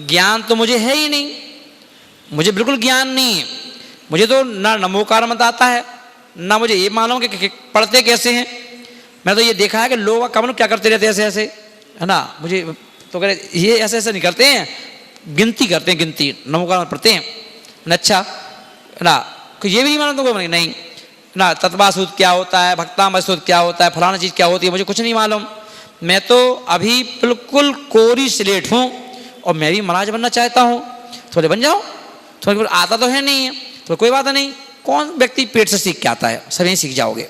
ज्ञान तो मुझे है ही नहीं, मुझे बिल्कुल ज्ञान नहीं है, मुझे तो ना नमोकार मत आता है, ना मुझे ये मालूम कि पढ़ते कैसे हैं। मैंने तो ये देखा है कि लोग कम क्या करते रहते हैं ऐसे ऐसे, है ना। मुझे तो कह रहे ये ऐसे ऐसे नहीं करते हैं, गिनती करते हैं, गिनती नमोकार मत पढ़ते हैं न, अच्छा, है ना। ये भी नहीं मालूम तुमको? नहीं ना, तत्वासूद क्या होता है, भक्तामसूद क्या होता है, फलाना चीज़ क्या होती है, मुझे कुछ नहीं मालूम। मैं तो अभी बिल्कुल कोरी स्लेट हूँ, और मैं भी महाराज बनना चाहता हूँ। थोड़े बन जाओ, थोड़े आता तो है नहीं है, तो कोई बात नहीं, कौन व्यक्ति पेट से सीख के आता है, सभी सीख जाओगे,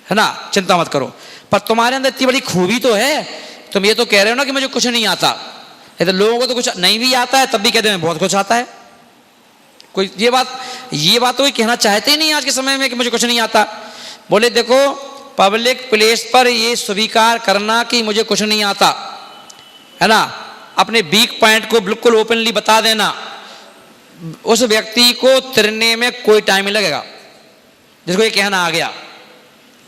है ना, चिंता मत करो। पर तुम्हारे अंदर इतनी बड़ी खूबी तो है, तुम ये तो कह रहे हो ना कि मुझे कुछ नहीं आता, तो लोगों को तो कुछ नहीं भी आता है तब भी कहते हैं बहुत कुछ आता है। कोई ये बात तो कोई कहना चाहते ही नहीं आज के समय में कि मुझे कुछ नहीं आता। बोले देखो, पब्लिक प्लेस पर ये स्वीकार करना कि मुझे कुछ नहीं आता, है ना, अपने वीक पॉइंट को बिल्कुल ओपनली बता देना, उस व्यक्ति को तिरने में कोई टाइम नहीं लगेगा जिसको ये कहना आ गया।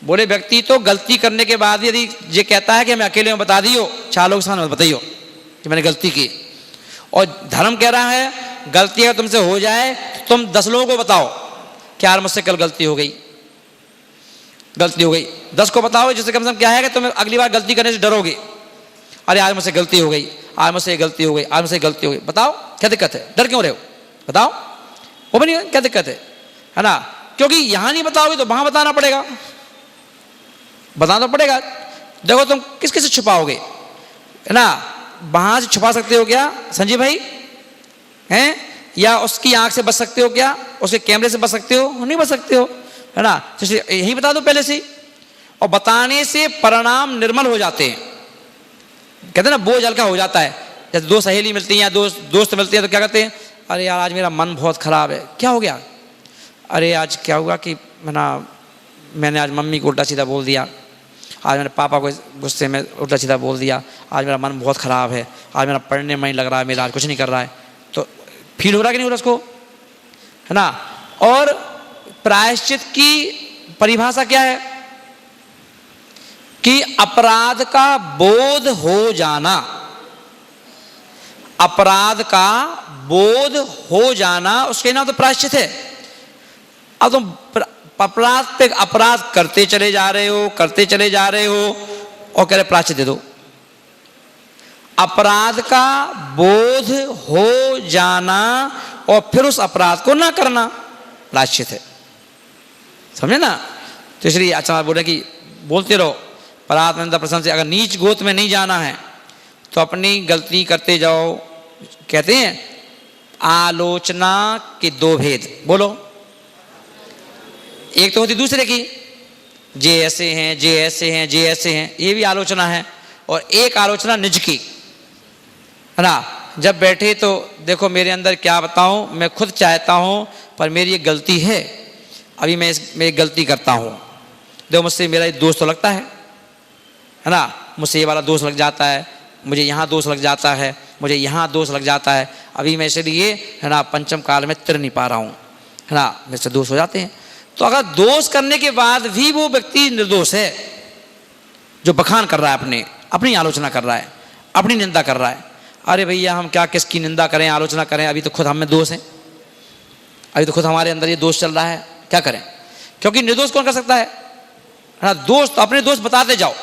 बोले व्यक्ति तो गलती करने के बाद यदि ये कहता है कि मैं अकेले में बता दियो, 4 लोग सामने बताइयो कि मैंने गलती की, और धर्म कह रहा है गलती अगर तुमसे हो जाए तो तुम 10 लोगों को बताओ कि यार मुझसे कल गलती हो गई, गलती हो गई। 10 को बताओ, जिससे कम से कम क्या है कि तुम अगली बार गलती करने से डरोगे। अरे आज मुझसे गलती हो गई, आज मुझसे गलती हो गई, आज मुझसे गलती हो गई, बताओ क्या दिक्कत है, डर क्यों रहे हो, बताओ, वो भी नहीं, क्या दिक्कत है ना। क्योंकि यहां नहीं बताओगे तो वहां बताना पड़ेगा, बताना पड़ेगा। देखो तुम किस किस से छुपाओगे, है ना, वहां से छुपा सकते हो क्या संजीव भाई, हैं, या उसकी आंख से बच सकते हो क्या, उसके कैमरे से बच सकते हो, नहीं बच सकते हो, है ना। तो यही बता दो पहले से, और बताने से परिणाम निर्मल हो जाते हैं। कहते हैं ना बोझ हल्का हो जाता है। जैसे 2 सहेली मिलती हैं या दोस्त मिलते हैं तो क्या कहते हैं, अरे यार आज मेरा मन बहुत खराब है, क्या हो गया, अरे आज क्या हुआ कि मैंने आज मम्मी को उल्टा सीधा बोल दिया, आज मैंने पापा को गुस्से में उल्टा सीधा बोल दिया, आज मेरा मन बहुत ख़राब है, आज मेरा पढ़ने में नहीं लग रहा है, मेरा आज कुछ नहीं कर रहा है। तो फील हो रहा कि नहीं हो रहा उसको, है ना। और प्रायश्चित की परिभाषा क्या है कि अपराध का बोध हो जाना, अपराध का बोध हो जाना, उसके नाम तो प्रायश्चित है। अब तुम अपराध पे अपराध करते चले जा रहे हो, करते चले जा रहे हो, और कह रहे प्रायश्चित दे दो। अपराध का बोध हो जाना और फिर उस अपराध को ना करना प्रायश्चित है, समझे ना। तो इसलिए आचार्य बोले कि बोलते रहो परात्मनिंदा प्रशंसा से। अगर नीच गोत में नहीं जाना है तो अपनी गलती करते जाओ। कहते हैं आलोचना के दो भेद, बोलो। एक तो होती दूसरे की, जे ऐसे हैं, जे ऐसे हैं, जे ऐसे हैं, ये भी आलोचना है। और एक आलोचना निज की, है ना। जब बैठे तो देखो मेरे अंदर क्या बताऊं, मैं खुद चाहता हूं पर मेरी एक गलती है, अभी मैं एक गलती करता हूं। देखो मुझसे मेरा एक दोस्त तो लगता है ना, मुझसे ये वाला दोस्त लग जाता है, मुझे यहाँ दोस्त लग जाता है, मुझे यहाँ दोस्त लग जाता है। अभी मैं इसलिए, है ना, पंचम काल में तिर नहीं पा रहा हूँ, है ना, मेरे से दोष हो जाते हैं। तो अगर दोष करने के बाद भी वो व्यक्ति निर्दोष है, जो बखान कर रहा है, अपनी आलोचना कर रहा है, अपनी निंदा कर रहा है, अरे भैया हम क्या किसकी निंदा करें, आलोचना करें, अभी तो खुद हम में दोष है, अभी तो खुद हमारे अंदर ये दोष चल रहा है, क्या करें। क्योंकि निर्दोष कौन कर सकता है ना। दोस्त अपने दोस्त बताते जाओ,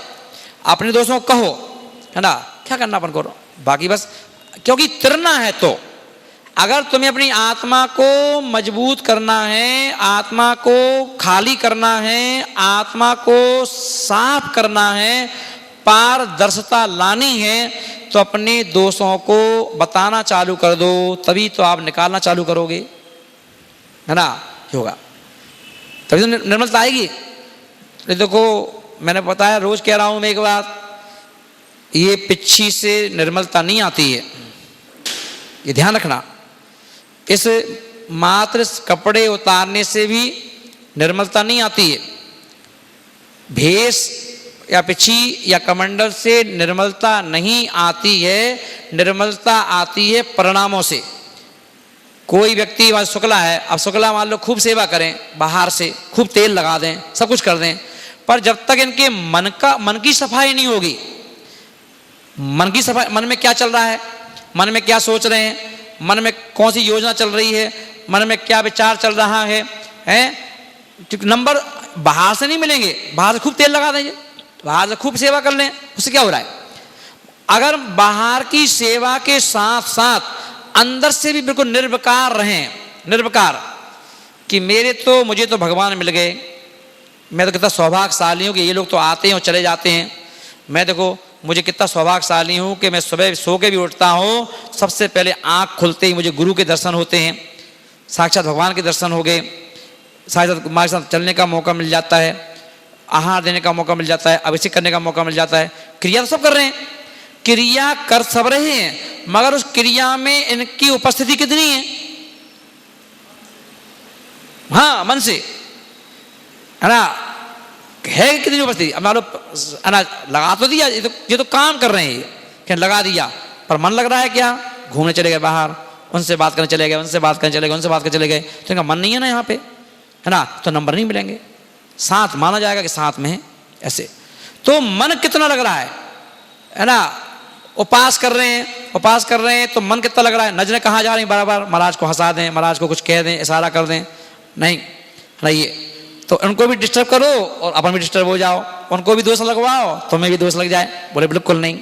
अपने दोस्तों को कहो, है ना, क्या करना अपन करो, बाकी बस। क्योंकि तिरना है तो अगर तुम्हें अपनी आत्मा को मजबूत करना है, आत्मा को खाली करना है, आत्मा को साफ करना है, पारदर्शिता लानी है, तो अपने दोषों को बताना चालू कर दो, तभी तो आप निकालना चालू करोगे, है ना, होगा तभी तो निर्मलता आएगी। देखो मैंने बताया, रोज कह रहा हूं मैं एक बात, ये पिच्छी से निर्मलता नहीं आती है, ये ध्यान रखना। इस मात्र कपड़े उतारने से भी निर्मलता नहीं आती है। भेष या पिच्छी या कमंडल से निर्मलता नहीं आती है, निर्मलता आती है परिणामों से। कोई व्यक्ति आज शुक्ला है, अब शुक्ला मान लो खूब सेवा करें, बाहर से खूब तेल लगा दें, सब कुछ कर दें, पर जब तक इनके मन की सफाई नहीं होगी, मन की सफाई, मन में क्या चल रहा है, मन में क्या सोच रहे हैं, मन में कौन सी योजना चल रही है, मन में क्या विचार चल रहा है, क्योंकि नंबर बाहर से नहीं मिलेंगे। बाहर से खूब तेल लगा देंगे, बाहर से खूब सेवा कर लें, उससे क्या हो रहा है। अगर बाहर की सेवा के साथ साथ अंदर से भी बिल्कुल निर्विकार रहें, निर्विकार, कि मुझे तो भगवान मिल गए, मैं तो कितना सौभाग्यशाली हूँ कि ये लोग तो आते हैं और चले जाते हैं, मैं देखो मुझे कितना सौभाग्यशाली हूँ कि मैं सुबह सो के भी उठता हूँ, सबसे पहले आँख खुलते ही मुझे गुरु के दर्शन होते हैं, साक्षात भगवान के दर्शन हो गए, साक्षात हमारे साथ चलने का मौका मिल जाता है, आहार देने का मौका मिल जाता है, अभिषेक करने का मौका मिल जाता है। क्रिया तो सब कर रहे हैं, क्रिया कर सब रहे हैं, मगर उस क्रिया में इनकी उपस्थिति कितनी है, हाँ मन से, है ना, है कितनी उपस्थिति। अब मान लो है ना, लगा तो दिया, ये तो काम कर रहे हैं, क्या लगा दिया, पर मन लग रहा है क्या, घूमने चले गए बाहर, उनसे बात करने चले गए, उनसे बात करने चले गए, उनसे बात करने चले गए, तो इनका मन नहीं है ना यहाँ पे, है ना, तो नंबर नहीं मिलेंगे, साथ माना जाएगा कि साथ में है ऐसे। तो मन कितना लग रहा है ना, उपास कर रहे हैं तो मन कितना लग रहा है, नजरें कहाँ जा रही हैं, बार महाराज को हंसा दें, महाराज को कुछ कह दें, इशारा कर दें, नहीं ना, ये तो उनको भी डिस्टर्ब करो और अपन भी डिस्टर्ब हो जाओ, उनको भी दोष लगवाओ, तुम्हें भी दोष लग जाए। बोले बिल्कुल नहीं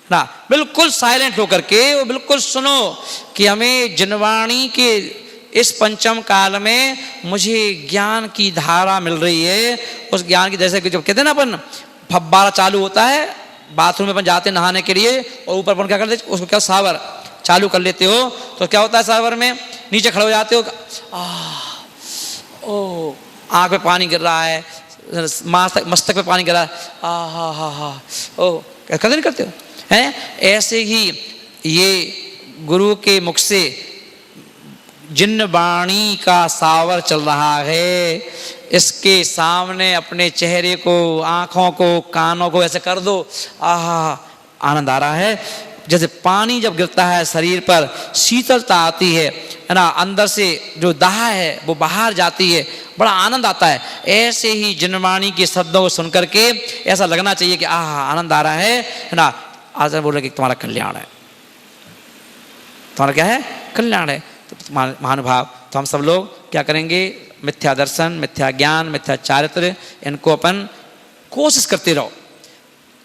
ना, बिल्कुल साइलेंट होकर के वो बिल्कुल सुनो कि हमें जिनवाणी के इस पंचम काल में मुझे ज्ञान की धारा मिल रही है। उस ज्ञान की, जैसे कि जब कहते हैं ना अपन फब्बारा चालू होता है, बाथरूम में अपन जाते नहाने के लिए और ऊपर अपन क्या करते, उसको क्या शावर चालू कर लेते हो, तो क्या होता है शावर में, नीचे खड़े हो जाते हो, ओ आँख पे पानी गिर रहा है, मस्तक पे पानी गिर रहा है, हा हा हा, ओ कदर नहीं करते हो, हैं। ऐसे ही ये गुरु के मुख से जिन वाणी का सावर चल रहा है, इसके सामने अपने चेहरे को, आँखों को, कानों को ऐसे कर दो, आहा आनंद आ रहा है। जैसे पानी जब गिरता है शरीर पर, शीतलता आती है ना, अंदर से जो दाह है वो बाहर जाती है, बड़ा आनंद आता है। ऐसे ही जिनवाणी के शब्दों को सुन करके ऐसा लगना चाहिए कि आहा आनंद आ रहा है ना। आज बोल रहे कि तुम्हारा कल्याण है, तुम्हारा क्या है? कल्याण है। तो महानुभाव, तो हम सब लोग क्या करेंगे? मिथ्या दर्शन, मिथ्या ज्ञान, मिथ्या चारित्र, इनको अपन कोशिश करते रहो।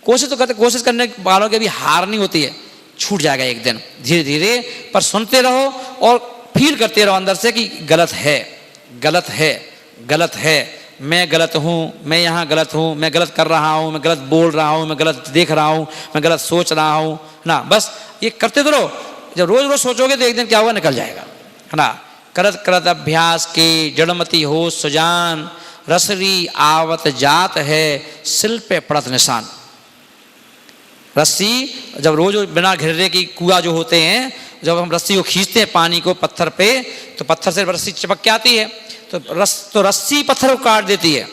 कोशिश तो करते, कोशिश करने वालों की अभी हार नहीं होती है, छूट जाएगा एक दिन धीरे धीरे, पर सुनते रहो और फील करते रहो अंदर से कि गलत है, गलत है, गलत है, मैं गलत हूँ, मैं यहाँ गलत हूँ, मैं गलत कर रहा हूँ, मैं गलत बोल रहा हूँ, मैं गलत देख रहा हूँ, मैं गलत सोच रहा हूँ ना। बस ये करते तो रहो। जब रोज रोज सोचोगे तो एक दिन क्या होगा? निकल जाएगा, है ना। करत करत अभ्यास के जड़मती हो सुजान, रसरी आवत जात है सिल पे पड़त निशान। रस्सी जब रोज बिना घेरे की कुआ जो होते हैं, जब हम रस्सी को खींचते हैं पानी को पत्थर पे, तो पत्थर से रस्सी चिपक के आती है, तो रस्सी पत्थर को काट देती है।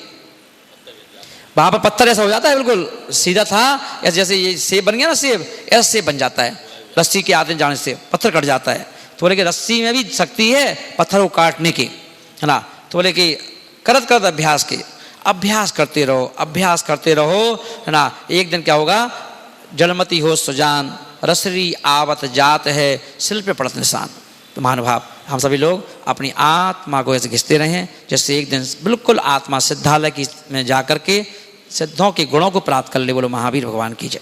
वहां पर पत्थर ऐसा हो जाता है बिल्कुल सीधा था, ऐसे जैसे ये सेब बन गया ना, सेब ऐसा सेब बन जाता है रस्सी के आते जाने से, पत्थर कट जाता है। तो बोले कि रस्सी में भी शक्ति है पत्थर को काटने की, है ना। तो बोले कि करत करत अभ्यास के, अभ्यास करते रहो, अभ्यास करते रहो, है ना। एक दिन क्या होगा? जलमती हो सुजान, रसरी आवत जात है सिल पे पड़त निशान। तो महानुभाव, हम सभी लोग अपनी आत्मा को ऐसे घिसते रहें जैसे एक दिन बिल्कुल आत्मा सिद्धालय की में जा करके सिद्धों के गुणों को प्राप्त कर ले। बोलो महावीर भगवान की जय।